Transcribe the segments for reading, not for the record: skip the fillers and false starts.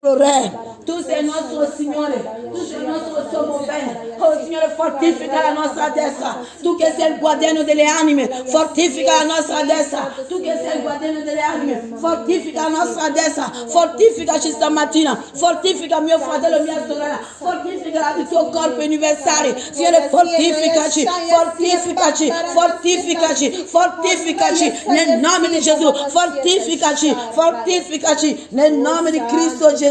Re, tu sei il nostro Signore, tu sei il nostro sommo bene. Oh Signore, fortifica la nostra destra, tu che sei il guardiano delle anime, fortifica la nostra destra, tu che sei il guardiano delle anime, fortifica la nostra destra, fortificaci stamattina, fortifica mio fratello, mia sorella, fortifica il tuo corpo universale, Signore, fortificaci, fortificaci, fortificaci, fortificaci nel nome di Gesù, fortificaci, fortificaci nel nome di Cristo Gesù.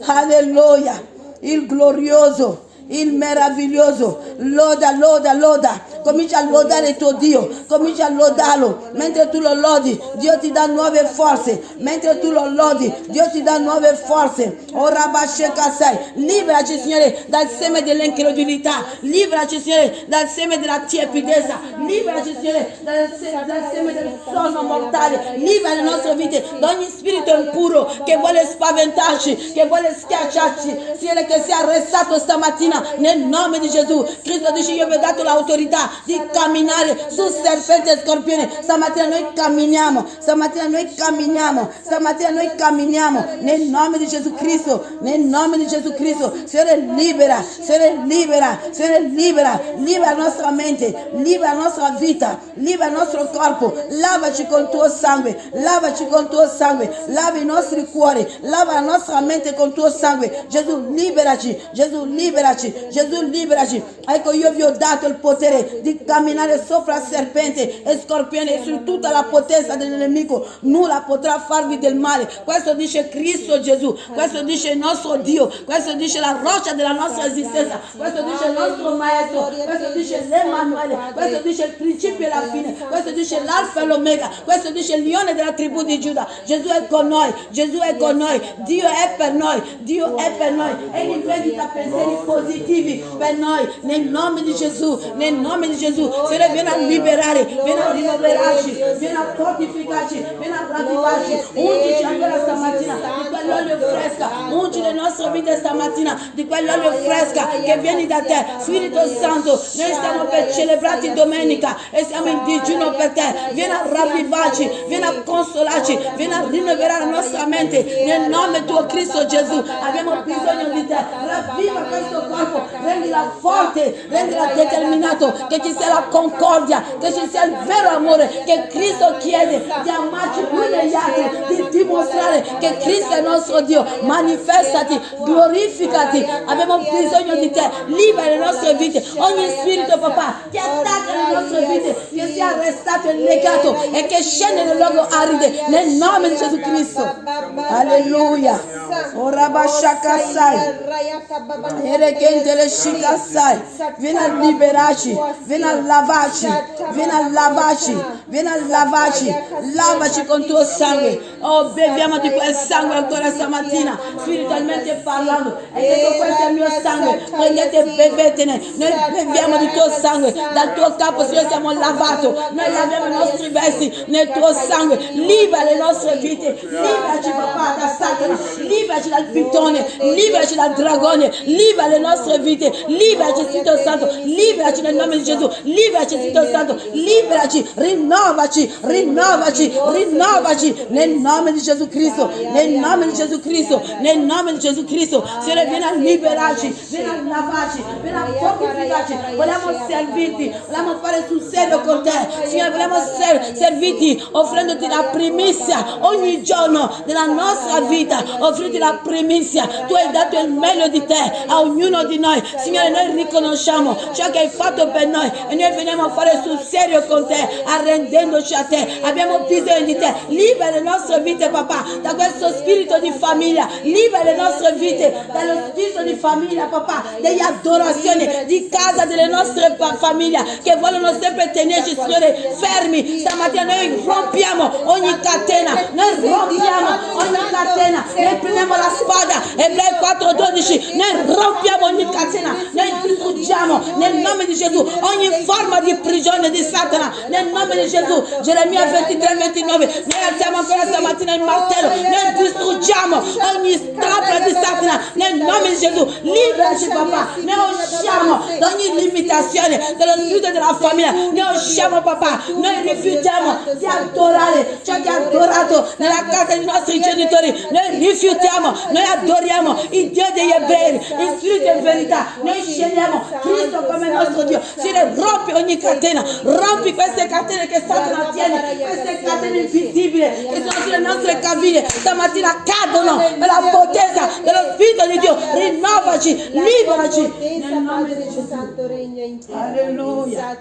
Alleluia, il glorioso, il meraviglioso, loda, loda, loda, comincia a lodare tuo Dio, comincia a lodarlo, mentre tu lo lodi, Dio ti dà nuove forze, mentre tu lo lodi, Dio ti dà nuove forze. Ora Bashekasai, liberaci Signore dal seme dell'incredulità, liberaci Signore dal seme della tiepidezza, liberaci Signore dal seme del sonno mortale, libera le nostre vite da ogni spirito impuro che vuole spaventarci, che vuole schiacciarci, Signore, che sia arrestato stamattina nel nome di Gesù. Cristo dice: io vi ho dato l'autorità di camminare su serpenti e scorpioni. Stamattina noi camminiamo, stamattina noi camminiamo, stamattina noi camminiamo nel nome di Gesù Cristo, nel nome di Gesù Cristo. Signore, libera, Signore, libera, Signore, libera, libera la nostra mente, libera la nostra vita, libera il nostro corpo, lavaci con il tuo sangue, lavaci con il tuo sangue, lava i nostri cuori, lava la nostra mente con il tuo sangue. Gesù, liberaci, Gesù, liberaci, Gesù, liberaci. Ecco, io vi ho dato il potere di camminare sopra serpenti e scorpioni e su tutta la potenza del nemico. Nulla potrà farvi del male. Questo dice Cristo Gesù, questo dice il nostro Dio, questo dice la roccia della nostra esistenza, questo dice il nostro maestro, questo dice l'Emanuele, questo dice il principio e la fine, questo dice l'alfa e l'omega, questo dice il leone della tribù di Giuda. Gesù è con noi, Gesù è con noi, Dio è per noi, Dio è per noi. Egli medita pensieri positivi per noi nel nome di Gesù, nel nome di Gesù. Signore, vieni a liberare, vieni a rinnovarci, vieni a fortificarci, vieni a ravvivarci. Ungici ancora stamattina di quell'olio fresca, ungi le nostre vite stamattina di quell'olio fresca che viene da te. Spirito Santo, noi stiamo per celebrarti domenica e siamo in digiuno per te. Vieni a ravvivarci, vieni a consolarci, vieni a rinnovare la nostra mente nel nome tuo Cristo Gesù. Abbiamo bisogno di te. Ravviva questo corpo, rendila forte, rendila determinato, che ci sia la concordia, che ci sia il vero amore che Cristo chiede, di amarci più degli altri, di dimostrare che Cristo è il nostro Dio. Manifestati, glorificati, abbiamo bisogno di te. Libera le nostre vite, ogni spirito, papà, che attacca le nostre vite, che sia arrestato e legato e che scende nel luogo aride nel nome di Gesù Cristo. Alleluia. Ora Bashakasai, Erekentele Shikasai, vieni a liberarci, vieni a lavarci, vieni a lavarci, vieni a lavarci, lavaci con tuo sangue. Oh, beviamo di quel sangue ancora stamattina, spiritualmente parlando. E detto: questo è il mio sangue, prendete e bevetene. Noi beviamo di tuo sangue, dal tuo capo, Signore, siamo lavato. Noi laviamo i nostri vesti nel tuo sangue. Libera le nostre vite, liberaci, papà, da Satana, liberaci dal pitone, liberaci dal dragone, libera le nostre vite, liberaci, Spirito Santo, liberaci nel nome di Gesù, liberaci, Spirito Santo, liberaci, rinnovaci, rinnovaci, rinnovaci nel nome di Gesù Cristo, nel nome di Gesù Cristo, nel nome di Gesù Cristo. Signore, vieni a liberarci, vieni a lavarci, vieni a fortificarci. Vogliamo servirti, vogliamo fare sul serio con te, Signore, vogliamo servirti offrendoti la primizia ogni giorno della nostra vita, offriti la primizia. Tu hai dato il meglio di te a ognuno di noi, Signore. Noi riconosciamo ciò che hai fatto per noi e noi veniamo a fare sul serio con te, arrendendoci a te. Abbiamo bisogno di te. Libera le nostre vite, papà, da questo spirito di famiglia, libera le nostre vite dallo spirito di famiglia, papà, degli adorazioni di casa delle nostre famiglie che vogliono sempre tenerci, Signore, fermi. Stamattina noi rompiamo ogni catena, noi rompiamo ogni catena, noi prendiamo la spada, Ebrei 4:12, noi rompiamo ogni catena, noi distruggiamo nel nome di Gesù ogni forma di prigione di Satana nel nome di Gesù. Geremia 23:29, noi alziamo ancora stamattina il martello, noi distruggiamo ogni trappola di Satana nel nome di Gesù, liberaci papà, ne usciamo da ogni limitazione dello spirito della famiglia, ne usciamo papà, noi rifiutiamo di adorare ciò che ha adorato nella casa dei nostri genitori, noi rifiutiamo, noi adoriamo il Dio degli ebrei, in spirito e verità, noi scegliamo Cristo come nostro Dio. Signore, rompi ogni catena, rompi queste catene che Satana tiene, queste catene invisibili che sono sulle nostre caviglie, stamattina cadono per la potenza dello Spirito di Dio. Rinnovaci, liberaci nel nome di Gesù. Alleluia,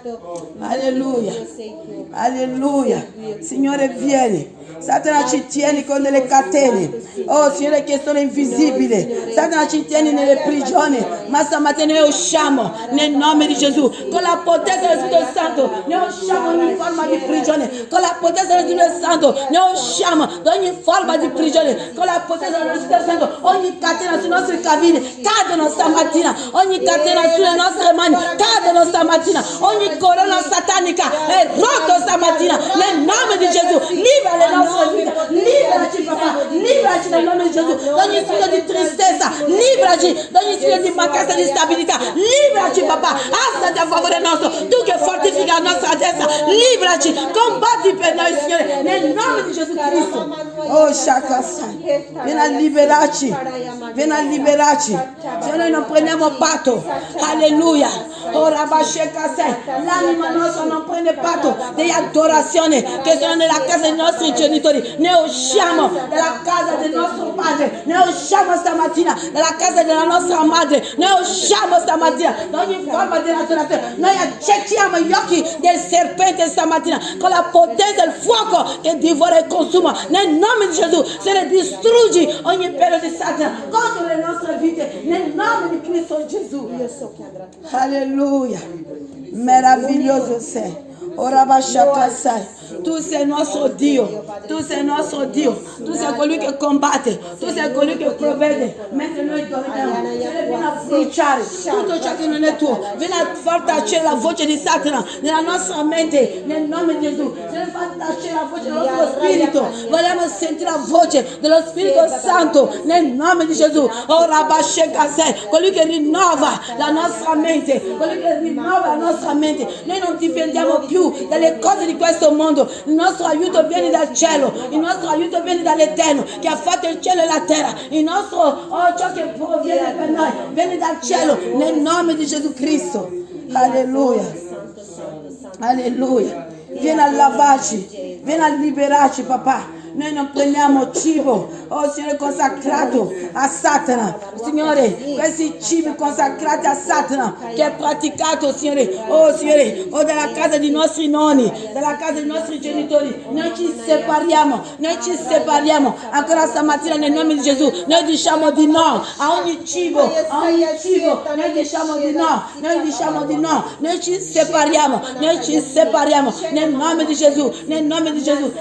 alleluia, alleluia. Signore, vieni. Satana ci tiene con delle catene, oh Signore, che sono invisibili. Satana ci tiene nelle prigioni, ma stamattina noi usciamo nel nome di Gesù con la potenza del Spirito Santo. Noi usciamo ogni forma di prigione con la potenza del Spirito Santo. Noi usciamo da ogni forma di prigione con la potenza dello Spirito Santo. Ogni catena sui nostri cavigli cadono stamattina, ogni catena sulle nostre mani cadono stamattina, ogni corona satanica è rotto stamattina nel nome di Gesù. Libera le nostre vite, liberaci papà, liberaci nel nome di Gesù da ogni spirito di tristezza, liberaci da ogni spirito di mancanza di stabilità, liberaci papà, alzati a favore nostro, tu che fortifichi la nostra destra, liberaci, combatti per noi Signore nel nome di Gesù Cristo. Oh Shakasai, vieni a liberarci, vieni a liberarci, se noi non prendiamo patto, alleluia. Oh Rabashekasai, l'anima nostra non prende patto delle adorazioni che sono nella casa dei nostri genitori. Ne usciamo dalla casa del nostro padre, ne usciamo stamattina dalla casa della nostra madre, ne usciamo stamattina da ogni forma di adorazione. Noi accettiamo gli occhi del serpente stamattina con la potenza del fuoco che divora e consuma nel nome di Gesù. Se ne distruggi ogni pelo di Satana contro le nostre vite nel nome di Cristo Gesù. Alleluia, meraviglioso sei. Ora Bashakasai. Tu sei nostro Dio, tu sei nostro Dio, tu sei colui che combatte, tu sei colui che provvede, mentre noi dormiamo. Vieni a bruciare tutto ciò che non è tuo, vieni a far tacere la voce di Satana nella nostra mente, nel nome di Gesù. Vieni a far tacere la voce del nostro spirito, vogliamo sentire la voce dello Spirito Santo nel nome di Gesù. Ora Bashakasai, colui che rinnova la nostra mente, colui che rinnova la nostra mente. Noi non dipendiamo più dalle cose di questo mondo. Il nostro aiuto viene dal cielo, il nostro aiuto viene dall'Eterno che ha fatto il cielo e la terra. Il nostro, ciò che proviene per noi viene dal cielo nel nome di Gesù Cristo. Alleluia, alleluia. Vieni a lavarci, vieni a liberarci papà. Noi non prendiamo cibo, oh Signore, consacrato a Satana. Signore, questi cibi consacrati a Satana che è praticato, Signore, oh dalla casa dei nostri nonni, dalla casa dei nostri genitori. Noi ci separiamo, ancora stamattina nel nome di Gesù. Noi diciamo di no a ogni cibo, noi diciamo di no, noi ci separiamo nel nome di Gesù,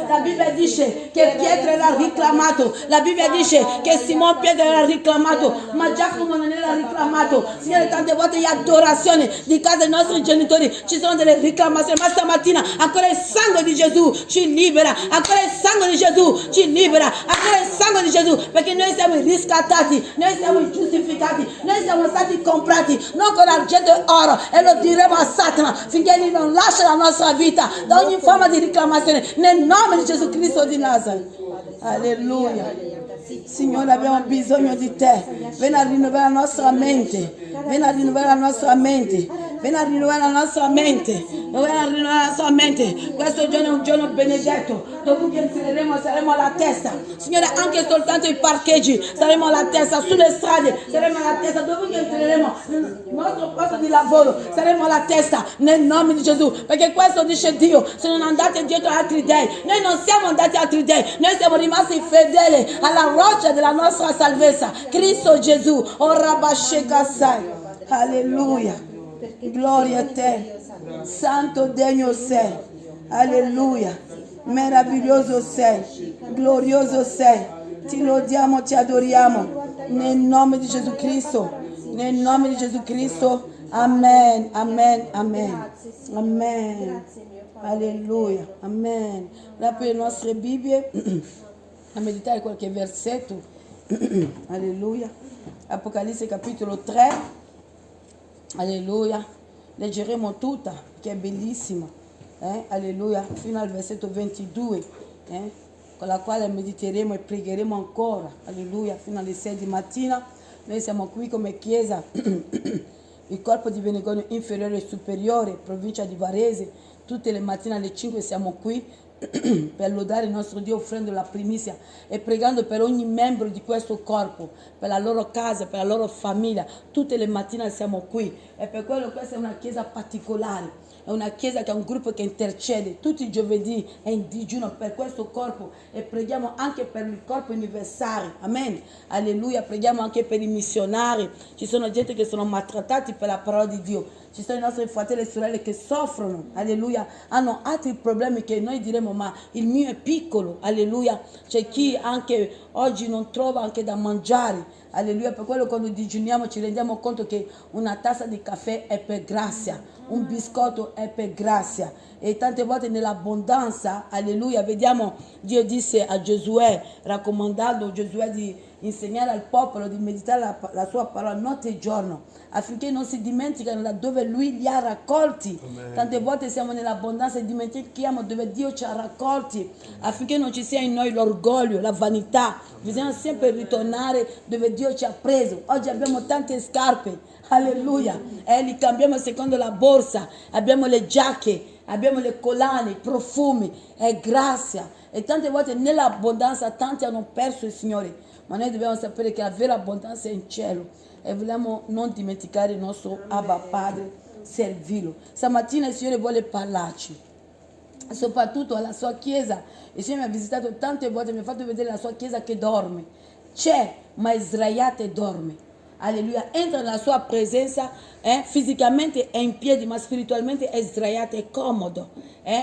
La Bibbia dice che Pietro era reclamato, la Bibbia dice che Simone Pietro era reclamato, ma Giacomo non era reclamato. Signore, tante volte in adorazione di casa dei nostri genitori ci sono delle reclamazioni, ma stamattina ancora il sangue di Gesù ci libera, ancora il sangue di Gesù ci libera, ancora il sangue di Gesù, perché noi siamo riscattati, noi siamo giustificati, noi siamo stati comprati non con argento e oro, e lo diremo a Satana finché lui non lascia la nostra vita da ogni forma di reclamazione nel nome di Gesù Cristo di Nazareth. Alleluia. Signore, abbiamo bisogno di te. Vieni a rinnovare la nostra mente. Vieni a rinnovare la nostra mente. Vieni a rinnovare la nostra mente. Vieni a rinnovare la nostra mente. Questo giorno è un giorno benedetto. Dovunque entreremo saremo alla testa. Signore, anche soltanto i parcheggi saremo alla testa. Sulle strade saremo alla testa. Dovunque entreremo nel nostro posto di lavoro saremo alla testa. Nel nome di Gesù. Perché questo dice Dio. Se non andate dietro altri dei. Noi non siamo andati altri dei. Noi siamo rimasti fedeli alla roccia della nostra salvezza. Cristo Gesù. Oh Rabashekasai. Alleluia. Gloria a te. Santo degno sei. Alleluia. Meraviglioso sei. Glorioso sei. Ti lodiamo, ti adoriamo. Nel nome di Gesù Cristo. Nel nome di Gesù Cristo. Amen. Amen. Amen. Amen. Alleluia. Amen. Apri le nostre Bibbie a meditare qualche versetto. Alleluia. Apocalisse capitolo 3, alleluia, leggeremo tutta, che è bellissima, alleluia, fino al versetto 22, con la quale mediteremo e pregheremo ancora, alleluia, fino alle 6 di mattina. Noi siamo qui come chiesa, il corpo di Benegonio inferiore e superiore, provincia di Varese. Tutte le mattine alle 5 siamo qui per lodare il nostro Dio, offrendo la primizia e pregando per ogni membro di questo corpo, per la loro casa, per la loro famiglia. Tutte le mattine siamo qui, e per quello questa è una chiesa particolare. È una chiesa che ha un gruppo che intercede tutti i giovedì e in digiuno per questo corpo, e preghiamo anche per il corpo universale. Amen. Alleluia. Preghiamo anche per i missionari. Ci sono gente che sono maltrattati per la parola di Dio. Ci sono i nostri fratelli e sorelle che soffrono. Alleluia. Hanno altri problemi che noi diremo, ma il mio è piccolo. Alleluia. C'è chi anche oggi non trova anche da mangiare. Alleluia. Per quello quando digiuniamo ci rendiamo conto che una tazza di caffè è per grazia, un biscotto è per grazia, e tante volte nell'abbondanza, alleluia, vediamo Dio disse a Giosuè, raccomandando Giosuè di insegnare al popolo di meditare la sua parola notte e giorno, affinché non si dimenticano da dove lui li ha raccolti. Amen. Tante volte siamo nell'abbondanza e dimentichiamo dove Dio ci ha raccolti, affinché non ci sia in noi l'orgoglio, la vanità. Bisogna sempre ritornare dove Dio ci ha preso. Oggi abbiamo tante scarpe, alleluia, e li cambiamo secondo la borsa, abbiamo le giacche, abbiamo le collane, i profumi, è grazia. E tante volte nell'abbondanza tanti hanno perso il Signore, ma noi dobbiamo sapere che la vera abbondanza è in cielo, e vogliamo non dimenticare il nostro Abba Padre, servirlo. Stamattina il Signore vuole parlarci, soprattutto alla sua chiesa. Il Signore mi ha visitato tante volte, mi ha fatto vedere la sua chiesa che dorme, c'è ma è sdraiata e dorme. Alleluia, entra nella sua presenza, fisicamente è in piedi, ma spiritualmente è sdraiata, è comodo,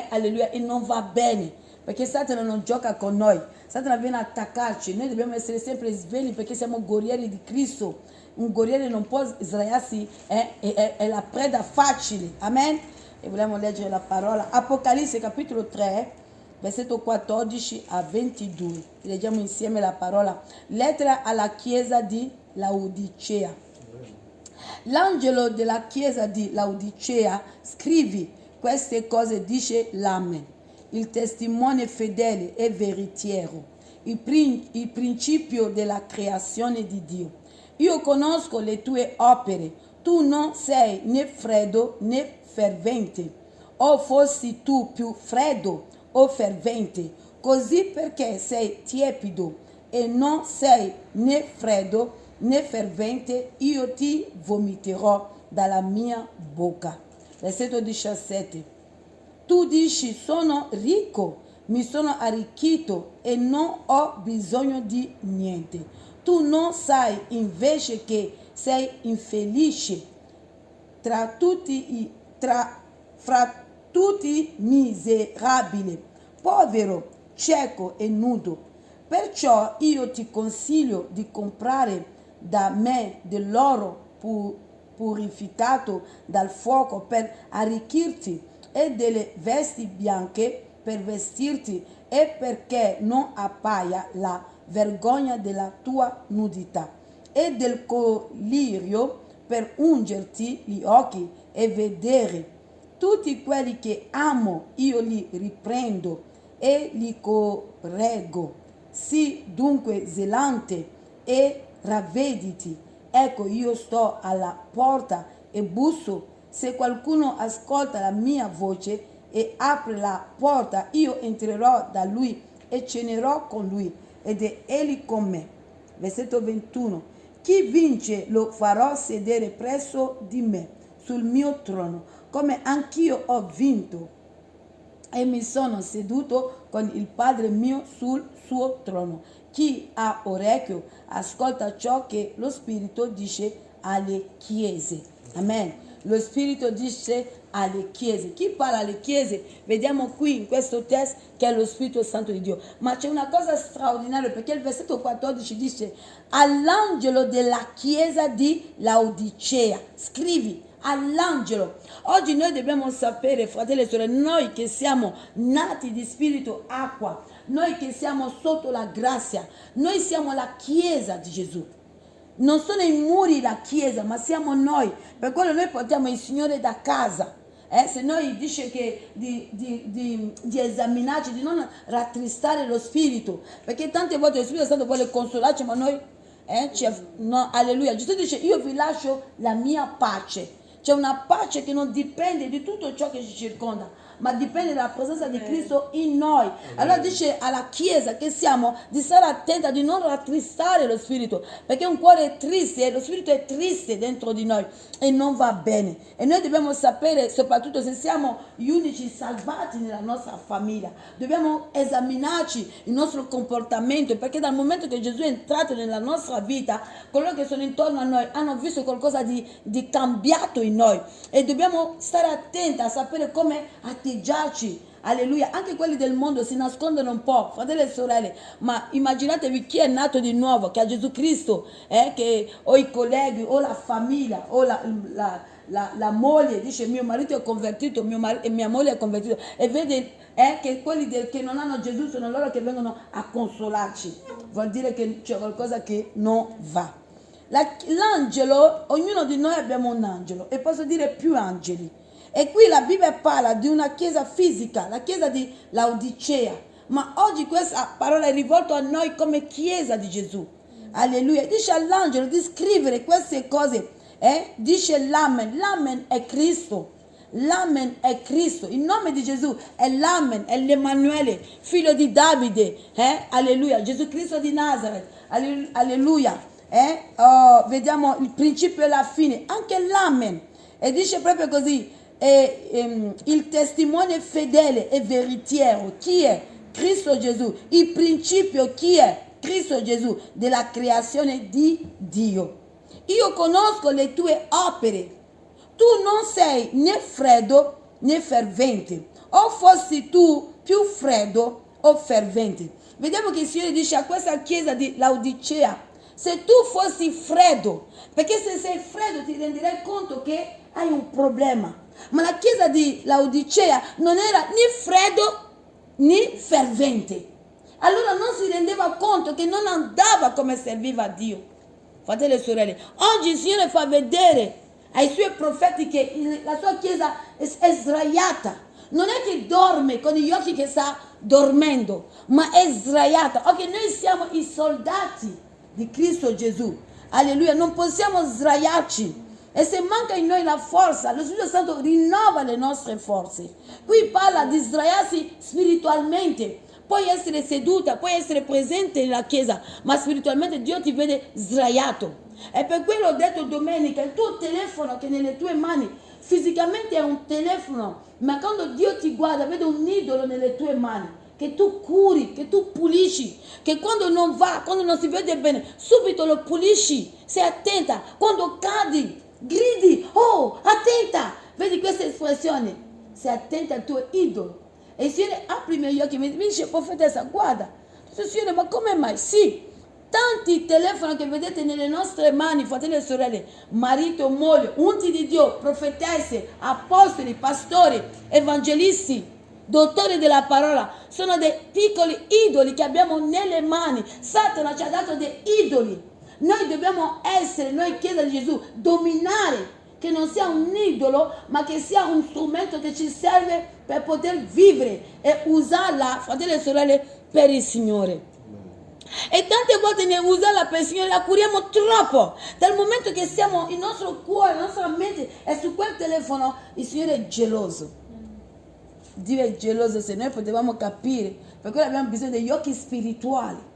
alleluia, e non va bene, perché Satana non gioca con noi, Satana viene a attaccarci. Noi dobbiamo essere sempre svegli, perché siamo guerrieri di Cristo. Un guerriere non può sdraiarsi, è la preda facile, amen. E vogliamo leggere la parola, Apocalisse capitolo 3, versetto 14 a 22, leggiamo insieme la parola. Lettera alla chiesa di Laodicea. L'angelo della chiesa di Laodicea scrivi queste cose, dice l'Amen, il testimone fedele e veritiero, il principio della creazione di Dio. Io conosco le tue opere, tu non sei né freddo né fervente. O fossi tu più freddo o fervente, così perché sei tiepido e non sei né freddo né fervente, io ti vomiterò dalla mia bocca. Versetto 17. Tu dici, sono ricco, mi sono arricchito e non ho bisogno di niente. Tu non sai invece che sei infelice fra tutti miserabili, povero, cieco e nudo. Perciò io ti consiglio di comprare da me dell'oro purificato dal fuoco per arricchirti, e delle vesti bianche per vestirti, e perché non appaia la vergogna della tua nudità, e del colirio per ungerti gli occhi e vedere. Tutti quelli che amo io li riprendo e li correggo. Sii dunque zelante e ravvediti. Ecco, io sto alla porta e busso. Se qualcuno ascolta la mia voce e apre la porta, io entrerò da lui e cenerò con lui ed egli con me. Versetto 21. Chi vince lo farò sedere presso di me sul mio trono, come anch'io ho vinto e mi sono seduto con il Padre mio sul suo trono. Chi ha orecchio ascolta ciò che lo Spirito dice alle chiese. Amen. Lo Spirito dice alle chiese. Chi parla alle chiese? Vediamo qui in questo testo che è lo Spirito Santo di Dio. Ma c'è una cosa straordinaria, perché il versetto 14 dice: all'angelo della chiesa di Laodicea scrivi. All'angelo. Oggi noi dobbiamo sapere, fratelli e sorelle, noi che siamo nati di spirito acqua, noi che siamo sotto la grazia, noi siamo la chiesa di Gesù. non sono i muri la Chiesa, ma siamo noi. Per quello noi portiamo il Signore da casa. Se noi dice che di esaminarci, di non rattristare lo Spirito, perché tante volte lo Spirito Santo vuole consolarci, ma noi, no, alleluia. Gesù dice, io vi lascio la mia pace. C'è una pace che non dipende di tutto ciò che ci circonda, ma dipende dalla presenza di Cristo in noi. Allora dice alla Chiesa che siamo di stare attenta, di non rattristare lo Spirito, perché un cuore triste, lo Spirito è triste dentro di noi e non va bene. E noi dobbiamo sapere, soprattutto se siamo gli unici salvati nella nostra famiglia, dobbiamo esaminarci il nostro comportamento, perché dal momento che Gesù è entrato nella nostra vita, coloro che sono intorno a noi hanno visto qualcosa di cambiato in noi, e dobbiamo stare attenti a sapere come atteggiarci. Alleluia. Anche quelli del mondo si nascondono un po', fratelli e sorelle, ma immaginatevi chi è nato di nuovo, che ha Gesù Cristo, che o i colleghi o la famiglia o la moglie dice mio marito è convertito, mia moglie è convertita, e vede che quelli che non hanno Gesù sono loro che vengono a consolarci. Vuol dire che c'è qualcosa che non va. L'angelo, ognuno di noi abbiamo un angelo, e posso dire più angeli. E qui la Bibbia parla di una chiesa fisica, la chiesa di Laodicea, ma oggi questa parola è rivolta a noi come chiesa di Gesù. Alleluia. Dice all'angelo di scrivere queste cose. Dice l'Amen. L'Amen è Cristo. L'Amen è Cristo. Il nome di Gesù è l'Amen, è l'Emanuele, figlio di Davide. Alleluia. Gesù Cristo di Nazareth. Alleluia. Vediamo il principio e la fine. Anche l'Amen. E dice proprio così. Il testimone fedele e veritiero, chi è? Cristo Gesù. Il principio, chi è? Cristo Gesù, della creazione di Dio. Io conosco le tue opere. Tu non sei né freddo né fervente. O fossi tu più freddo o fervente. Vediamo che il Signore dice a questa chiesa di Laodicea: se tu fossi freddo, perché se sei freddo ti renderai conto che hai un problema. Ma la chiesa di Laodicea non era né freddo né fervente. Allora non si rendeva conto che non andava come serviva Dio. Fratelli e sorelle, oggi il Signore fa vedere ai suoi profeti che la sua chiesa è sdraiata. Non è che dorme con gli occhi che sta dormendo, ma è sdraiata. Ok, noi siamo i soldati di Cristo Gesù. Alleluia, non possiamo sdraiarci. E se manca in noi la forza, lo Spirito Santo rinnova le nostre forze. Qui parla di sdraiarsi spiritualmente. Puoi essere seduta, puoi essere presente nella chiesa, ma spiritualmente Dio ti vede sdraiato. E per quello ho detto domenica, il tuo telefono che è nelle tue mani, fisicamente è un telefono, ma quando Dio ti guarda, vede un idolo nelle tue mani, che tu curi, che tu pulisci, che quando non va, quando non si vede bene, subito lo pulisci. Sei attenta, quando cadi, gridi, oh, attenta. Vedi questa espressione? Sei attenta al tuo idolo. E il Signore apre i miei occhi, mi dice: profetessa, guarda. Dice: Signore, ma come mai? Sì, tanti telefoni che vedete nelle nostre mani, fratelli e sorelle, marito, moglie, unti di Dio, profetesse, apostoli, pastori, evangelisti, dottori della parola, sono dei piccoli idoli che abbiamo nelle mani. Satana ci ha dato dei idoli. Noi dobbiamo essere, noi chiesa di Gesù, dominare, che non sia un idolo, ma che sia un strumento che ci serve per poter vivere e usarla, fratelli e sorelle, per il Signore. E tante volte nell'usarla per il Signore la curiamo troppo. Dal momento che siamo, il nostro cuore, la nostra mente è su quel telefono, il Signore è geloso. Dio è geloso. Se noi potevamo capire, per quello abbiamo bisogno degli occhi spirituali.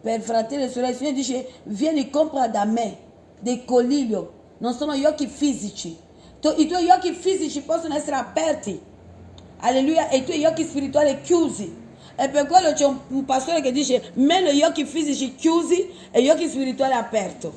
Per fratelli e sorelle, il Signore dice: vieni, compra da me dei colirio. Non sono gli occhi fisici. I tuoi occhi fisici possono essere aperti, alleluia, e i tuoi occhi spirituali chiusi. E per quello c'è un pastore che dice: meglio gli occhi fisici chiusi e gli occhi spirituali aperti.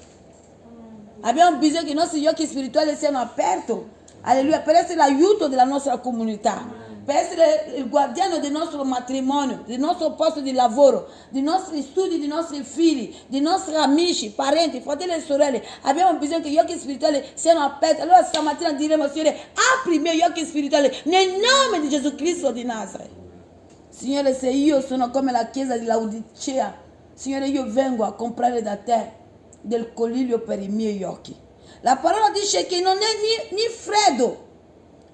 Abbiamo bisogno che i nostri occhi spirituali siano aperti, alleluia, per essere l'aiuto della nostra comunità, per essere il guardiano del nostro matrimonio, del nostro posto di lavoro, dei nostri studi, dei nostri figli, dei nostri amici, parenti, fratelli e sorelle. Abbiamo bisogno che gli occhi spirituali siano aperti. Allora stamattina diremo: Signore, apri i miei occhi spirituali nel nome di Gesù Cristo di Nazareth. Signore, se io sono come la chiesa di Laodicea, Signore, io vengo a comprare da te. del colirio per i miei occhi. La parola dice che non è né freddo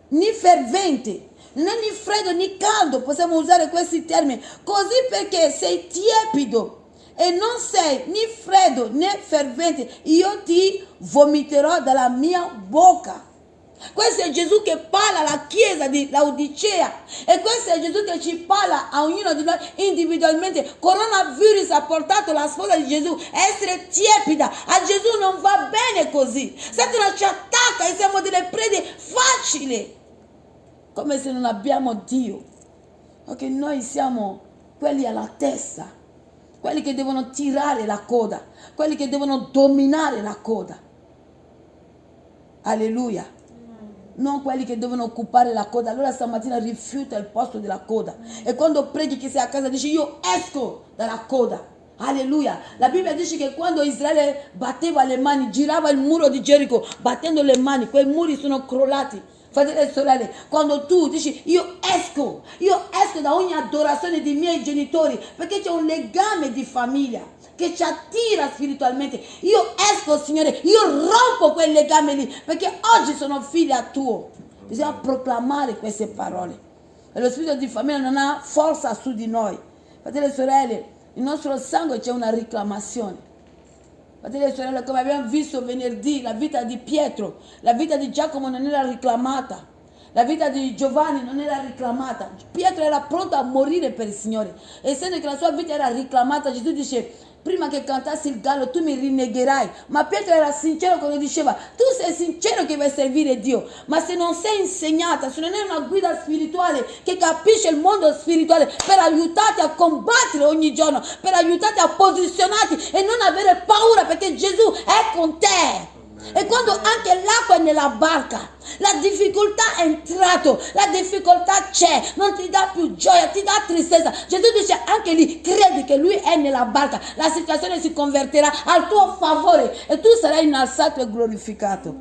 né fervente, non è né freddo né caldo, possiamo usare questi termini, così perché sei tiepido e non sei né freddo né fervente, io ti vomiterò dalla mia bocca. Questo è Gesù che parla alla chiesa di Laodicea e questo è Gesù che ci parla a ognuno di noi individualmente. Coronavirus ha portato la sposa di Gesù a essere tiepida. A Gesù non va bene così. Satana ci attacca e siamo delle prede facili, come se non abbiamo Dio, perché noi siamo quelli alla testa, quelli che devono tirare la coda, quelli che devono dominare la coda. Alleluia. Non quelli che devono occupare la coda. Allora stamattina rifiuta il posto della coda e quando preghi che sei a casa dici io esco dalla coda. Alleluia. La Bibbia dice che quando Israele batteva le mani, girava il muro di Gerico battendo le mani, quei muri sono crollati. Fratelli e sorelle, quando tu dici io esco da ogni adorazione dei miei genitori, perché c'è un legame di famiglia che ci attira spiritualmente. Io esco, Signore, io rompo quel legame lì, perché oggi sono figlia tua. Bisogna proclamare queste parole. E lo spirito di famiglia non ha forza su di noi. Fratelli e sorelle, nel nostro sangue c'è una reclamazione. Fratelli e sorelle, come abbiamo visto venerdì, la vita di Pietro, la vita di Giacomo non era reclamata. La vita di Giovanni non era reclamata. Pietro era pronto a morire per il Signore. Essendo che la sua vita era reclamata, Gesù dice, prima che cantassi il gallo tu mi rinnegherai. Ma Pietro era sincero quando diceva, tu sei sincero che vai servire Dio, ma se non sei insegnata, se non è una guida spirituale che capisce il mondo spirituale per aiutarti a combattere ogni giorno, per aiutarti a posizionarti e non avere paura, perché Gesù è con te. E quando anche l'acqua è nella barca, la difficoltà è entrato, la difficoltà c'è, non ti dà più gioia, ti dà tristezza. Gesù dice anche lì, credi che lui è nella barca, la situazione si convertirà al tuo favore e tu sarai innalzato e glorificato,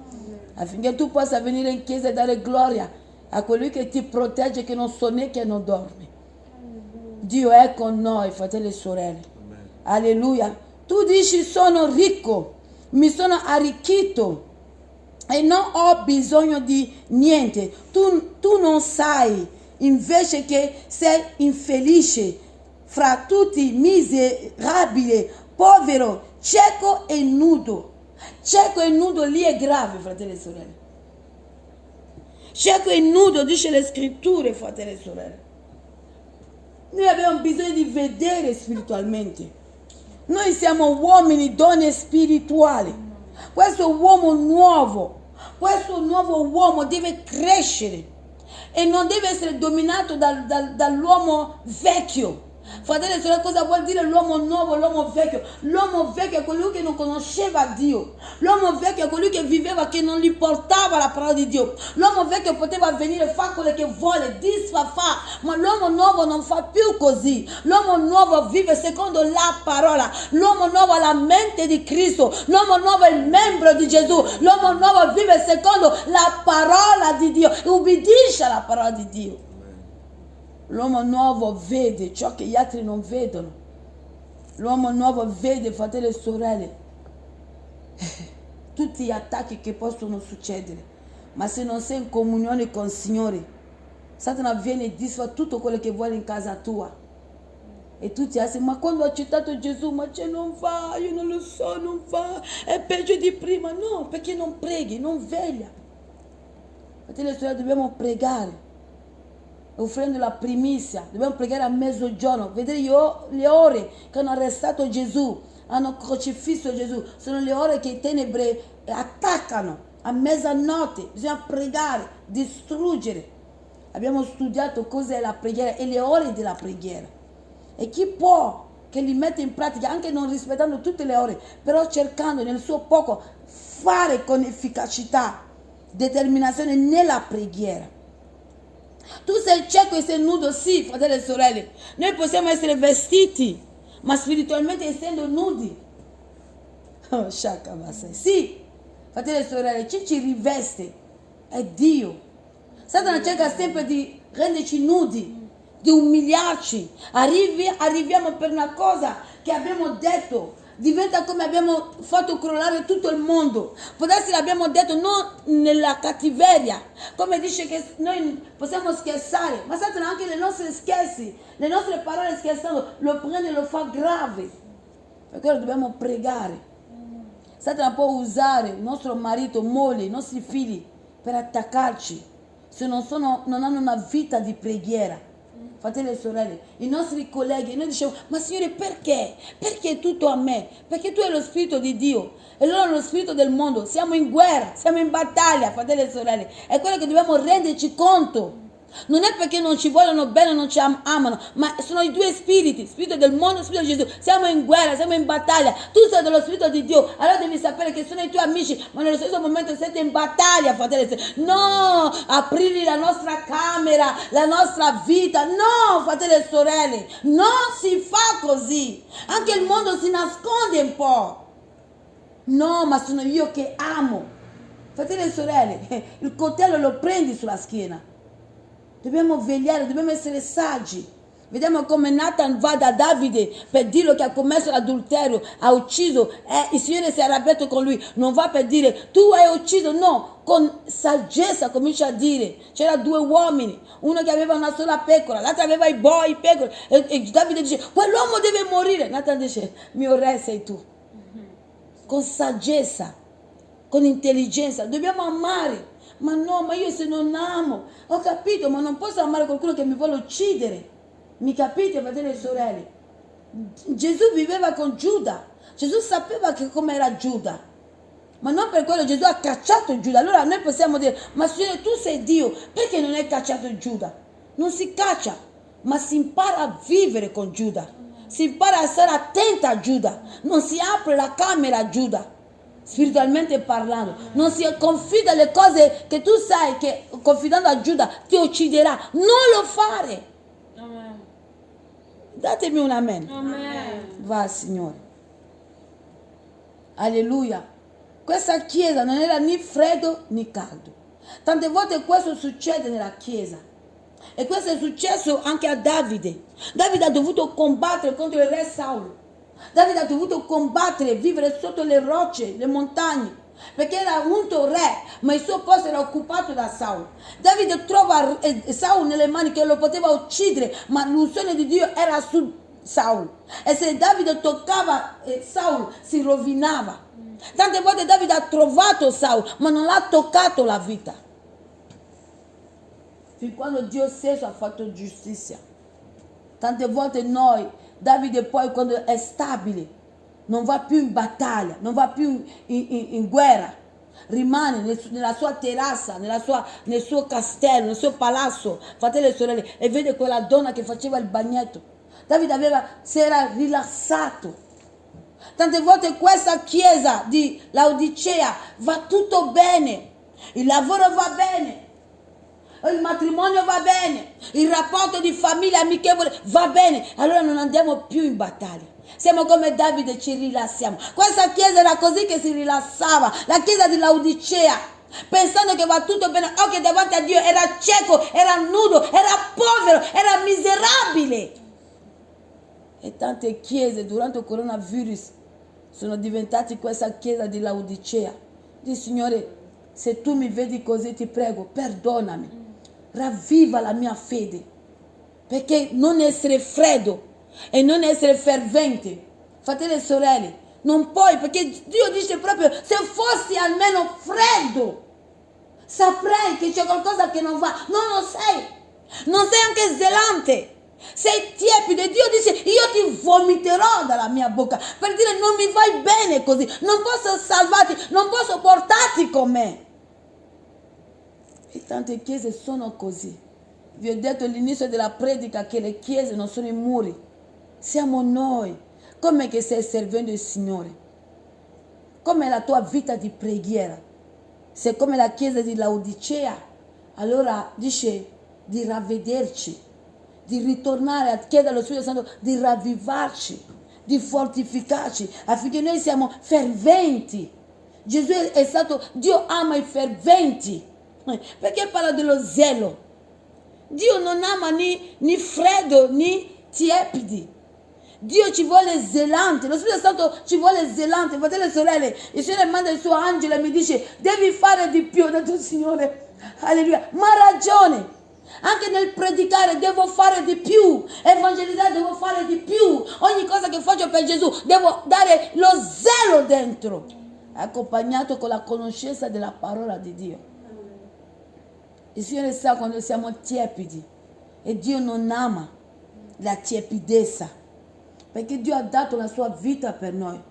affinché tu possa venire in chiesa e dare gloria a colui che ti protegge, che non sonnecchia e non dorme. Dio è con noi, fratelli e sorelle. Alleluia. Tu dici sono ricco, mi sono arricchito e non ho bisogno di niente. Tu non sai invece che sei infelice, fra tutti miserabile, povero, cieco e nudo. Cieco e nudo lì è grave, fratelli e sorelle. Cieco e nudo dice le scritture, fratelli e sorelle. Noi abbiamo bisogno di vedere spiritualmente. Noi siamo uomini, donne spirituali. Questo uomo nuovo, questo nuovo uomo deve crescere e non deve essere dominato dall'uomo vecchio. Fratelli e sorelle, cosa vuol dire l'uomo nuovo, l'uomo vecchio? L'uomo vecchio è colui che non conosceva Dio. L'uomo vecchio è colui che viveva, che non gli portava la parola di Dio. L'uomo vecchio poteva venire, fa quello che vuole, disfa, ma l'uomo nuovo non fa più così. L'uomo nuovo vive secondo la parola. L'uomo nuovo ha la mente di Cristo. L'uomo nuovo è il membro di Gesù. L'uomo nuovo vive secondo la parola di Dio, ubbidisce alla parola di Dio. L'uomo nuovo vede ciò che gli altri non vedono. L'uomo nuovo vede, fratelli e sorelle, tutti gli attacchi che possono succedere. Ma se non sei in comunione con il Signore, Satana viene e disfa tutto quello che vuole in casa tua. E tu ti alzi, ma quando ho accettato Gesù, ma c'è non va, io non lo so, non va, è peggio di prima. No, perché non preghi, non veglia. Fratelli e sorelle, dobbiamo pregare. Offrendo la primizia, dobbiamo pregare a mezzogiorno, vedere le ore che hanno arrestato Gesù, hanno crocifisso Gesù, sono le ore che i tenebre attaccano a mezzanotte. Bisogna pregare, distruggere. Abbiamo studiato cos'è la preghiera e le ore della preghiera, e chi può che li mette in pratica, anche non rispettando tutte le ore, però cercando nel suo poco fare con efficacità, determinazione nella preghiera. Tu sei cieco e sei nudo, sì, fratelli e sorelle. Noi possiamo essere vestiti, ma spiritualmente essendo nudi. Oh, sì, fratelli e sorelle, chi ci riveste è Dio. Satana cerca sempre di renderci nudi, di umiliarci. Arriviamo per una cosa che abbiamo detto, diventa come abbiamo fatto crollare tutto il mondo. Può darsi l'abbiamo detto non nella cattiveria, come dice che noi possiamo scherzare, ma Satana anche le nostre scherzi, le nostre parole scherzando, lo prende e lo fa grave. Per quello dobbiamo pregare. Satana può usare il nostro marito, moglie, i nostri figli per attaccarci se non hanno una vita di preghiera. Fratelli e sorelle, i nostri colleghi, noi diciamo, ma Signore perché? Perché tutto a me? Perché tu hai lo Spirito di Dio e loro hanno lo Spirito del mondo. Siamo in guerra, siamo in battaglia, fratelli e sorelle. È quello che dobbiamo renderci conto. Non è perché non ci vogliono bene, non ci amano, ma sono i due spiriti, spirito del mondo, spirito di Gesù. Siamo in guerra, siamo in battaglia. Tu sei dello spirito di Dio, allora devi sapere che sono i tuoi amici, ma nello stesso momento siete in battaglia, fratelli. No, aprirgli la nostra camera, la nostra vita. No, fratelli e sorelle, non si fa così. Anche il mondo si nasconde un po'. No, ma sono io che amo. Fratelli e sorelle, il coltello lo prendi sulla schiena. Dobbiamo vegliare, dobbiamo essere saggi. Vediamo come Nathan va da Davide per dirlo che ha commesso l'adulterio, ha ucciso, il Signore si è arrabbiato con lui. Non va per dire tu hai ucciso, no, con saggezza comincia a dire. C'era due uomini, uno che aveva una sola pecora, l'altro aveva i boi, pecore, e Davide dice quell'uomo deve morire. Nathan dice mio re sei tu. Con saggezza, con intelligenza, dobbiamo amare. Ma no, ma io se non amo, ho capito, ma non posso amare qualcuno che mi vuole uccidere. Mi capite, fratelli e sorelle? Gesù viveva con Giuda. Gesù sapeva che come era Giuda. Ma non per quello Gesù ha cacciato Giuda. Allora noi possiamo dire, ma Signore tu sei Dio, perché non hai cacciato Giuda? Non si caccia, ma si impara a vivere con Giuda. Si impara a stare attenta a Giuda. Non si apre la camera a Giuda. Spiritualmente parlando, non si confida le cose che tu sai che confidando a Giuda ti ucciderà. Non lo fare. Amen. Datemi un amen. Amen. Va Signore. Alleluia. Questa chiesa non era né freddo né caldo. Tante volte questo succede nella chiesa. E questo è successo anche a Davide. Davide ha dovuto combattere contro il re Saulo. Davide ha dovuto combattere, vivere sotto le rocce, le montagne, perché era unto re, ma il suo posto era occupato da Saulo. Davide trova Saulo nelle mani che lo poteva uccidere, ma l'unzione di Dio era su Saulo. E se Davide toccava Saulo, si rovinava. Tante volte Davide ha trovato Saulo, ma non l'ha toccato la vita. Fin quando Dio stesso ha fatto giustizia. Tante volte noi, Davide poi quando è stabile, non va più in battaglia, non va più in guerra, rimane nella sua terrazza, nel suo castello, nel suo palazzo, fratelli e sorelle, e vede quella donna che faceva il bagnetto. Davide si era rilassato. Tante volte questa chiesa di Laodicea va tutto bene, il lavoro va bene, il matrimonio va bene, il rapporto di famiglia amichevole va bene, allora non andiamo più in battaglia. Siamo come Davide, ci rilassiamo. Questa chiesa era così che si rilassava, la chiesa di Laodicea, pensando che va tutto bene, che davanti a Dio era cieco, era nudo, era povero, era miserabile. E tante chiese durante il coronavirus sono diventate questa chiesa di Laodicea. Dice Signore, se tu mi vedi così ti prego, perdonami. Ravviva la mia fede, perché non essere freddo e non essere fervente, fratelli e sorelle, non puoi, perché Dio dice proprio se fossi almeno freddo saprei che c'è qualcosa che non va. Non lo sei, non sei anche zelante, sei tiepido e Dio dice io ti vomiterò dalla mia bocca per dire non mi vai bene così, non posso salvarti, non posso portarti con me. E tante chiese sono così. Vi ho detto all'inizio della predica che le chiese non sono i muri, siamo noi. Come che stai servendo il Signore? Come la tua vita di preghiera? Se come la chiesa di Laodicea, allora dice di ravvederci, di ritornare a chiedere allo Spirito Santo di ravvivarci, di fortificarci, affinché noi siamo ferventi. Gesù è stato, Dio ama i ferventi. Perché parla dello zelo? Dio non ama né freddo né tiepidi. Dio ci vuole zelante, lo Spirito Santo ci vuole zelante. Fratelli e sorelle, il Signore manda il suo angelo e mi dice devi fare di più. Ho detto Signore, alleluia, ma ha ragione. Anche nel predicare devo fare di più, evangelizzare devo fare di più. Ogni cosa che faccio per Gesù devo dare lo zelo dentro, accompagnato con la conoscenza della parola di Dio. Il Signore sa quando siamo tiepidi e Dio non ama la tiepidezza, perché Dio ha dato la sua vita per noi.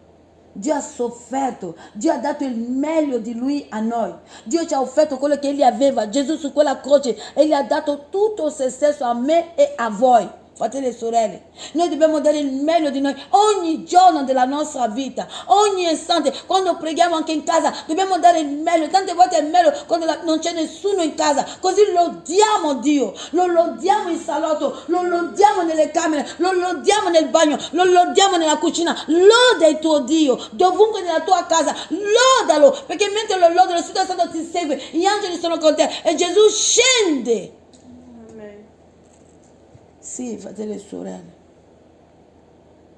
Dio ha sofferto, Dio ha dato il meglio di Lui a noi. Dio ci ha offerto quello che Egli aveva. Gesù su quella croce, Egli ha dato tutto se stesso a me e a voi. Fratelli e sorelle, noi dobbiamo dare il meglio di noi ogni giorno della nostra vita, ogni istante. Quando preghiamo anche in casa dobbiamo dare il meglio. Tante volte è meglio quando non c'è nessuno in casa, così lodiamo Dio, lo lodiamo in salotto, lo lodiamo nelle camere, lo lodiamo nel bagno, lo lodiamo nella cucina. Loda il tuo Dio dovunque nella tua casa, lodalo, perché mentre lo lodi lo Spirito Santo ti segue, gli angeli sono con te e Gesù scende. Sì, fratelli e sorelle.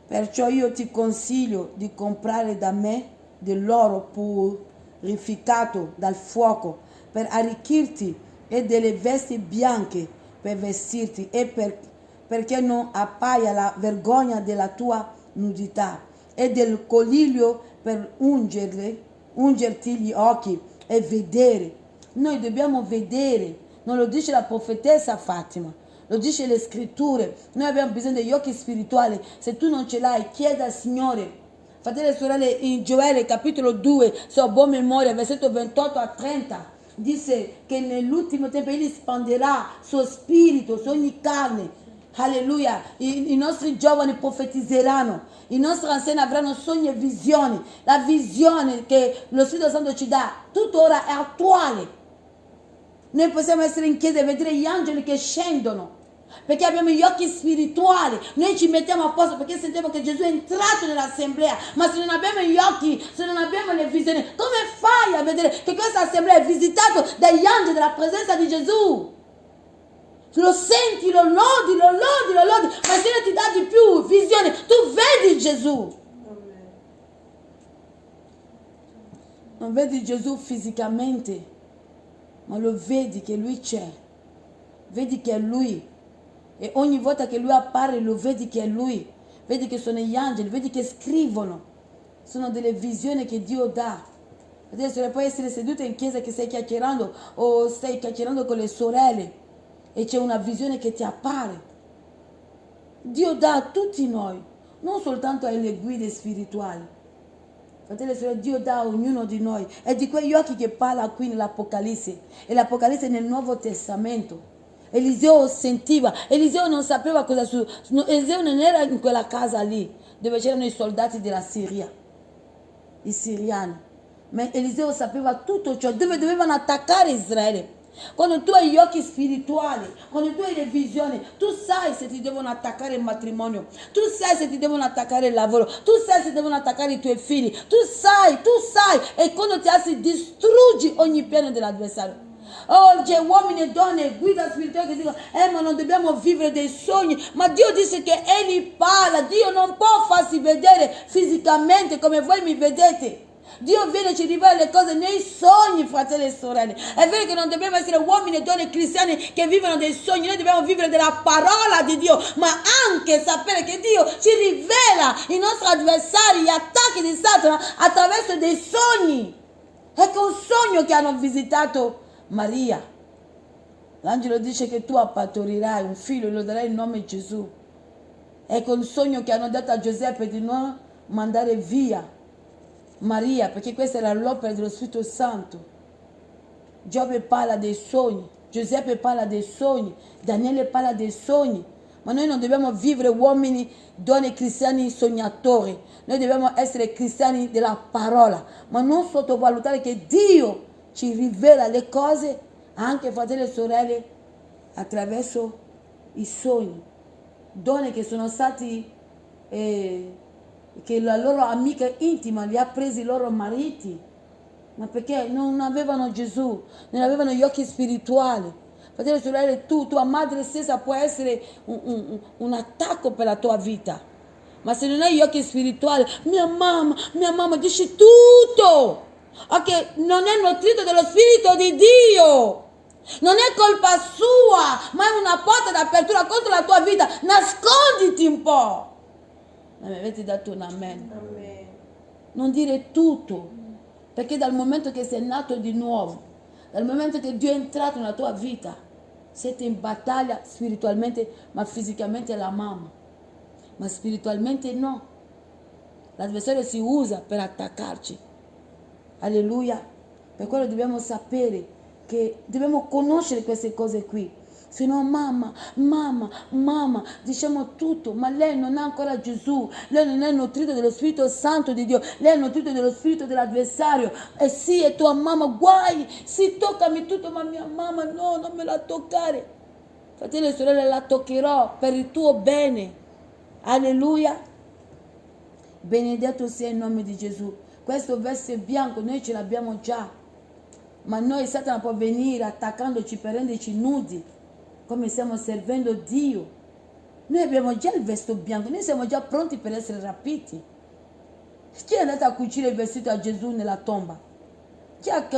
Perciò io ti consiglio di comprare da me dell'oro purificato dal fuoco per arricchirti e delle vesti bianche per vestirti e perché non appaia la vergogna della tua nudità e del colirio per ungerti gli occhi e vedere. Noi dobbiamo vedere, non lo dice la profetessa Fatima. Lo dice le scritture, noi abbiamo bisogno degli occhi spirituali. Se tu non ce l'hai, chieda al Signore. Fratelli e sorelle, in Gioele capitolo 2, se ho buona memoria, versetto 28 a 30, dice che nell'ultimo tempo Egli spanderà suo spirito su ogni carne. Alleluia, i nostri giovani profetizzeranno, i nostri anziani avranno sogni e visioni. La visione che lo Spirito Santo ci dà tuttora è attuale. Noi possiamo essere in chiesa e vedere gli angeli che scendono, perché abbiamo gli occhi spirituali. Noi ci mettiamo a posto perché sentiamo che Gesù è entrato nell'assemblea, ma se non abbiamo gli occhi, se non abbiamo le visioni, come fai a vedere che questa assemblea è visitata dagli angeli della presenza di Gesù? Lo senti, lo lodi, ma il Signore ti dà di più visione, tu vedi Gesù. Non vedi Gesù fisicamente, ma lo vedi che Lui c'è, vedi che è Lui, e ogni volta che Lui appare lo vedi che è Lui, vedi che sono gli angeli, vedi che scrivono, sono delle visioni che Dio dà. Adesso puoi essere seduta in chiesa che stai chiacchierando o stai chiacchierando con le sorelle e c'è una visione che ti appare. Dio dà a tutti noi, non soltanto alle guide spirituali. Fratelli e sorelle, Dio dà a ognuno di noi. È di quegli occhi che parla qui nell'Apocalisse. E l'Apocalisse è nel Nuovo Testamento. Eliseo sentiva. Eliseo non sapeva cosa succedeva. Eliseo non era in quella casa lì, dove c'erano i soldati della Siria, i siriani. Ma Eliseo sapeva tutto ciò, dove dovevano attaccare Israele. Quando tu hai gli occhi spirituali, quando tu hai le visioni, tu sai se ti devono attaccare il matrimonio, tu sai se ti devono attaccare il lavoro, tu sai se devono attaccare i tuoi figli, tu sai, e quando ti alzi distruggi ogni piano dell'avversario. Oh, c'è uomini e donne, guida spirituale che dicono, ma non dobbiamo vivere dei sogni, ma Dio dice che Egli parla, Dio non può farsi vedere fisicamente come voi mi vedete. Dio viene e ci rivela le cose nei sogni, fratelli e sorelle. È vero che non dobbiamo essere uomini e donne cristiani che vivono dei sogni, noi dobbiamo vivere della parola di Dio, ma anche sapere che Dio ci rivela i nostri avversari, gli attacchi di Satana attraverso dei sogni. Ecco un sogno che hanno visitato Maria. L'angelo dice che tu partorirai un figlio e lo darai il nome Gesù. Ecco un sogno che hanno dato a Giuseppe di non mandare via Maria, perché questa era l'opera dello Spirito Santo. Giobbe parla dei sogni, Giuseppe parla dei sogni, Daniele parla dei sogni. Ma noi non dobbiamo vivere uomini, donne cristiani sognatori. Noi dobbiamo essere cristiani della parola, ma non sottovalutare che Dio ci rivela le cose, anche fratelli e sorelle, attraverso i sogni. Donne che sono stati che la loro amica intima li ha presi i loro mariti, ma perché non avevano Gesù, non avevano gli occhi spirituali. Fratelli e sorelle, tua madre stessa può essere un attacco per la tua vita, Ma se non hai gli occhi spirituali, mia mamma dice tutto. Ok, non è nutrito dello Spirito di Dio. Non è colpa sua, ma è una porta d'apertura contro la tua vita. Nasconditi un po'. Mi avete dato un amen. Amen. Non dire tutto, perché dal momento che sei nato di nuovo, dal momento che Dio è entrato nella tua vita, siete in battaglia spiritualmente, ma fisicamente la mamma, ma spiritualmente no. L'avversario si usa per attaccarci. Alleluia. Per quello dobbiamo sapere che dobbiamo conoscere queste cose qui. Se no mamma, diciamo tutto, ma lei non ha ancora Gesù, lei non è nutrito dello Spirito Santo di Dio, lei è nutrito dello spirito dell'avversario. E sì, è tua mamma, guai, sì, toccami tutto, ma mia mamma no, non me la toccare. Fratelli e sorelle, la toccherò per il tuo bene. Alleluia. Benedetto sia il nome di Gesù. Questo verso bianco noi ce l'abbiamo già, ma noi Satana può venire attaccandoci per renderci nudi, come stiamo servendo Dio. Noi abbiamo già il vestito bianco, noi siamo già pronti per essere rapiti. Chi è andato a cucire il vestito a Gesù nella tomba?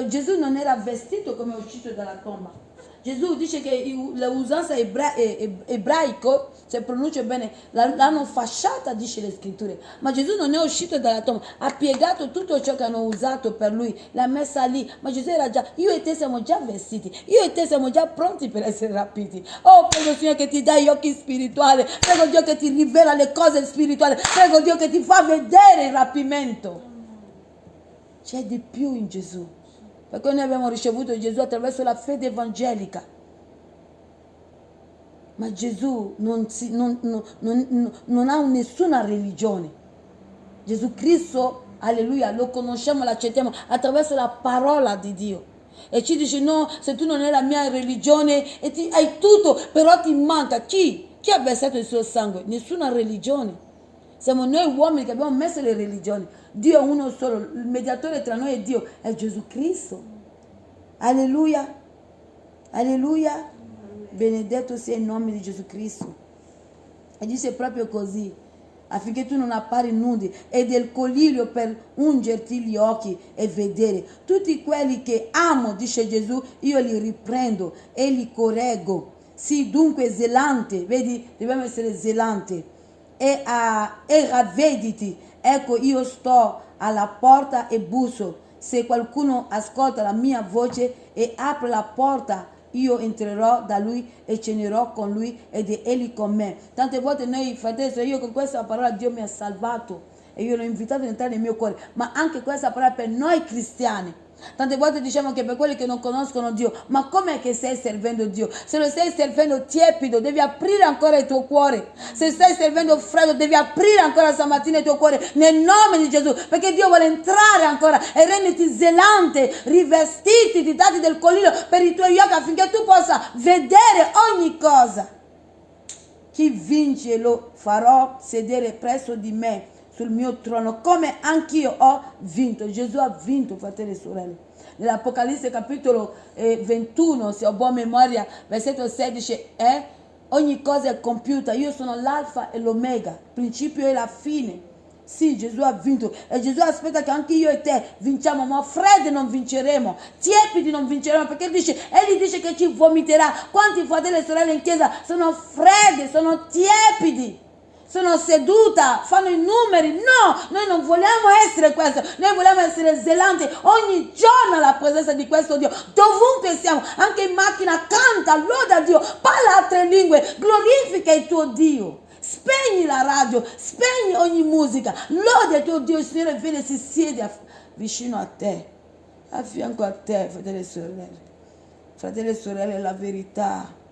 Gesù non era vestito come è uscito dalla tomba. Gesù dice che l'usanza ebraico, se pronuncio bene, l'hanno fasciata, dice le scritture. Ma Gesù non è uscito dalla tomba, ha piegato tutto ciò che hanno usato per lui, l'ha messa lì. Ma Gesù era già, io e te siamo già vestiti, io e te siamo già pronti per essere rapiti. Oh, prego Signore che ti dà gli occhi spirituali, prego Dio che ti rivela le cose spirituali, prego Dio che ti fa vedere il rapimento. C'è di più in Gesù. Perché noi abbiamo ricevuto Gesù attraverso la fede evangelica. Ma Gesù non ha nessuna religione. Gesù Cristo, alleluia, lo conosciamo, lo accettiamo attraverso la parola di Dio. E ci dice no, se tu non hai la mia religione e hai tutto, però ti manca. Chi ha versato il suo sangue? Nessuna religione. Siamo noi uomini che abbiamo messo le religioni. Dio è uno solo, il mediatore tra noi e Dio è Gesù Cristo. Alleluia. Alleluia. Benedetto sia il nome di Gesù Cristo. E dice proprio così, affinché tu non appari nudi, e del colirio per ungerti gli occhi e vedere. Tutti quelli che amo, dice Gesù, io li riprendo e li correggo. Sì, dunque zelante, vedi, dobbiamo essere zelante. E ravvediti, ecco io sto alla porta e busso. Se qualcuno ascolta la mia voce e apre la porta, io entrerò da lui e cenerò con lui ed egli con me. Tante volte noi, fratelli, io con questa parola Dio mi ha salvato e io l'ho invitato ad entrare nel mio cuore, ma anche questa parola per noi cristiani. Tante volte diciamo che per quelli che non conoscono Dio, ma com'è che stai servendo Dio? Se lo stai servendo tiepido, devi aprire ancora il tuo cuore. Se stai servendo freddo, devi aprire ancora stamattina il tuo cuore nel nome di Gesù, perché Dio vuole entrare ancora e renderti zelante, rivestiti, dati del colirio per i tuoi occhi affinché tu possa vedere ogni cosa. Chi vince lo farò sedere presso di me sul mio trono, come anch'io ho vinto. Gesù ha vinto, fratelli e sorelle. Nell'Apocalisse capitolo 21, se ho buona memoria, versetto 16, ogni cosa è compiuta. Io sono l'alfa e l'omega, principio e la fine. Sì, Gesù ha vinto e Gesù aspetta che anche io e te vinciamo, ma freddi non vinceremo, tiepidi non vinceremo, perché egli dice che ci vomiterà. Quanti fratelli e sorelle in chiesa sono freddi, sono tiepidi? Sono seduta, fanno i numeri. No, noi non vogliamo essere questo. Noi vogliamo essere zelanti ogni giorno alla presenza di questo Dio. Dovunque siamo, anche in macchina, canta, loda Dio, parla altre lingue, glorifica il tuo Dio. Spegni la radio, spegni ogni musica, loda il tuo Dio. Il Signore viene e si siede vicino a te, a fianco a te, fratelli e sorelle. Fratelli e sorelle, la verità.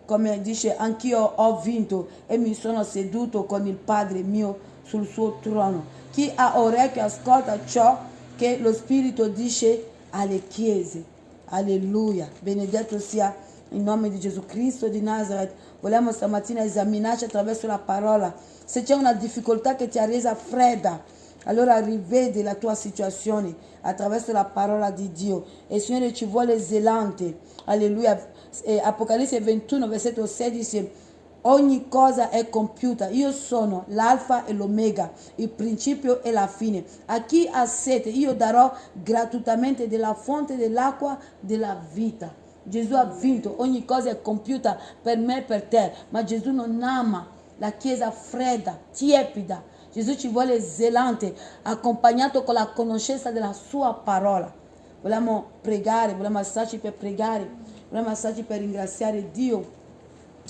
Come dice, anch'io ho vinto e mi sono seduto con il Padre mio sul suo trono. Chi ha orecchio ascolta ciò che lo Spirito dice alle chiese. Alleluia. Benedetto sia il nome di Gesù Cristo di Nazareth. Vogliamo stamattina esaminarci attraverso la parola. Se c'è una difficoltà che ti ha resa fredda, allora rivedi la tua situazione attraverso la parola di Dio. E il Signore ci vuole zelante. Alleluia. Apocalisse 21, versetto 16, ogni cosa è compiuta. Io sono l'alfa e l'omega, il principio e la fine. A chi ha sete io darò gratuitamente della fonte dell'acqua della vita. Gesù ha vinto, ogni cosa è compiuta per me e per te, ma Gesù non ama la chiesa fredda, tiepida. Gesù ci vuole zelante, accompagnato con la conoscenza della sua parola. Vogliamo pregare, vogliamo alzarci per pregare, vogliamo alzarci per ringraziare Dio.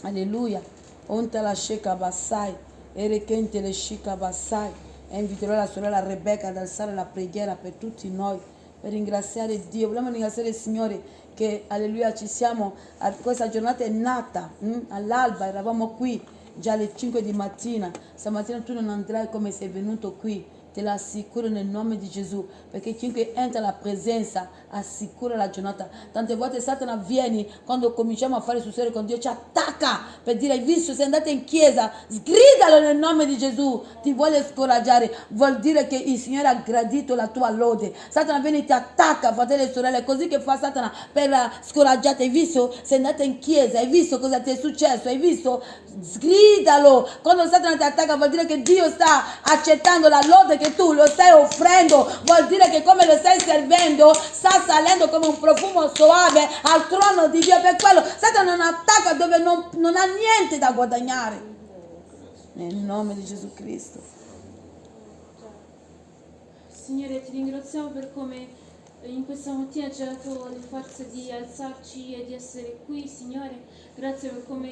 Alleluia. Onta la sheka basai, erekente le shika basai. E inviterò la sorella Rebecca ad alzare la preghiera per tutti noi, per ringraziare Dio. Vogliamo ringraziare il Signore che, alleluia, ci siamo, questa giornata è nata, all'alba eravamo qui, già alle 5 di mattina. Stamattina tu non andrai come sei venuto qui, te lo assicuro nel nome di Gesù, perché chiunque entra alla presenza assicura la giornata. Tante volte Satana viene, quando cominciamo a fare sul serio con Dio, ci attacca per dire: hai visto, sei andata in chiesa, sgridalo nel nome di Gesù. Ti vuole scoraggiare, vuol dire che il Signore ha gradito la tua lode. Satana viene e ti attacca, fratelli e sorelle, così che fa Satana per scoraggiarti. Hai visto, sei andata in chiesa, hai visto cosa ti è successo, hai visto, sgridalo. Quando Satana ti attacca vuol dire che Dio sta accettando la lode che tu lo stai offrendo, vuol dire che come lo stai servendo sta salendo come un profumo soave al trono di Dio. Per quello Satana non attacca dove non ha niente da guadagnare, nel nome di Gesù Cristo. Signore, ti ringraziamo per come in questa mattina ci hai dato le forze di alzarci e di essere qui, Signore. Grazie per come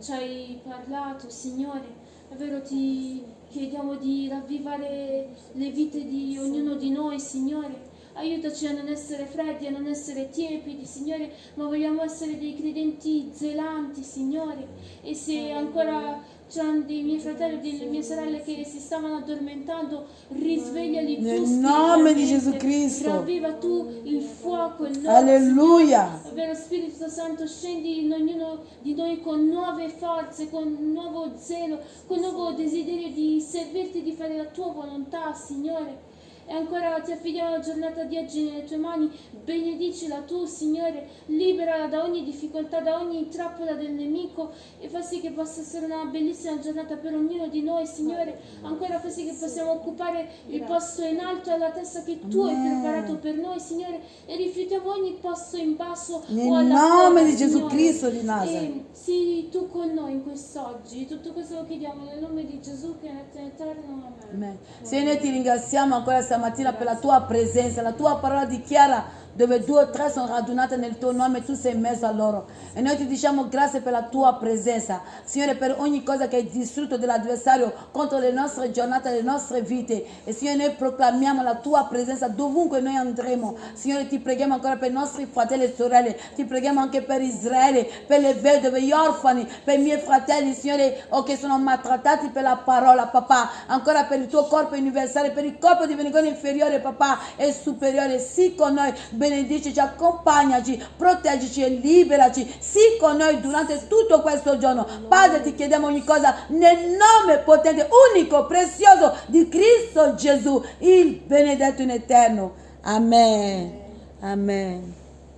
ci hai parlato, Signore. Davvero ti chiediamo di ravvivare le vite di ognuno di noi, Signore. Aiutaci a non essere freddi, a non essere tiepidi, Signore, ma vogliamo essere dei credenti zelanti, Signore. E se ancora c'erano dei miei fratelli e delle mie sorelle che si stavano addormentando, risvegliali tu, nel nome di Gesù spiritualmente. Cristo. Ravviva tu il fuoco, il loro, Alleluia. Signore. Vero Spirito Santo, scendi in ognuno di noi con nuove forze, con nuovo zelo, con nuovo desiderio di servirti, di fare la tua volontà, Signore. E ancora ti affidiamo la giornata di oggi nelle tue mani, benedicila tu, Signore, liberala da ogni difficoltà, da ogni trappola del nemico e fa sì che possa essere una bellissima giornata per ognuno di noi, Signore. Ancora fa sì che possiamo occupare il posto in alto alla testa che tu hai preparato per noi, Signore, e rifiutiamo ogni posto in basso Nel o alla nome coda, di Gesù Signore. Cristo di Nazareth. E sii tu con noi in quest'oggi, tutto questo lo chiediamo nel nome di Gesù che è eterno. Amen. Amen. Signore, noi ti ringraziamo ancora stamattina per la tua presenza. La tua parola dichiara: dove 2 o 3 sono radunate nel tuo nome, tu sei in mezzo a loro. E noi ti diciamo grazie per la tua presenza, Signore, per ogni cosa che hai distrutto dell'avversario contro le nostre giornate, le nostre vite. E Signore, noi proclamiamo la tua presenza dovunque noi andremo. Signore, ti preghiamo ancora per i nostri fratelli e sorelle, ti preghiamo anche per Israele, per le vedove, gli orfani, per i miei fratelli, Signore, che sono maltrattati per la parola, papà. Ancora per il tuo corpo universale, per il corpo di Venigone inferiore, papà, e superiore. Sii con noi, benedici, accompagnaci, proteggici e liberaci. Sii con noi durante tutto questo giorno. Padre, ti chiediamo ogni cosa nel nome potente, unico, prezioso di Cristo Gesù, il benedetto in eterno. Amen. Amen.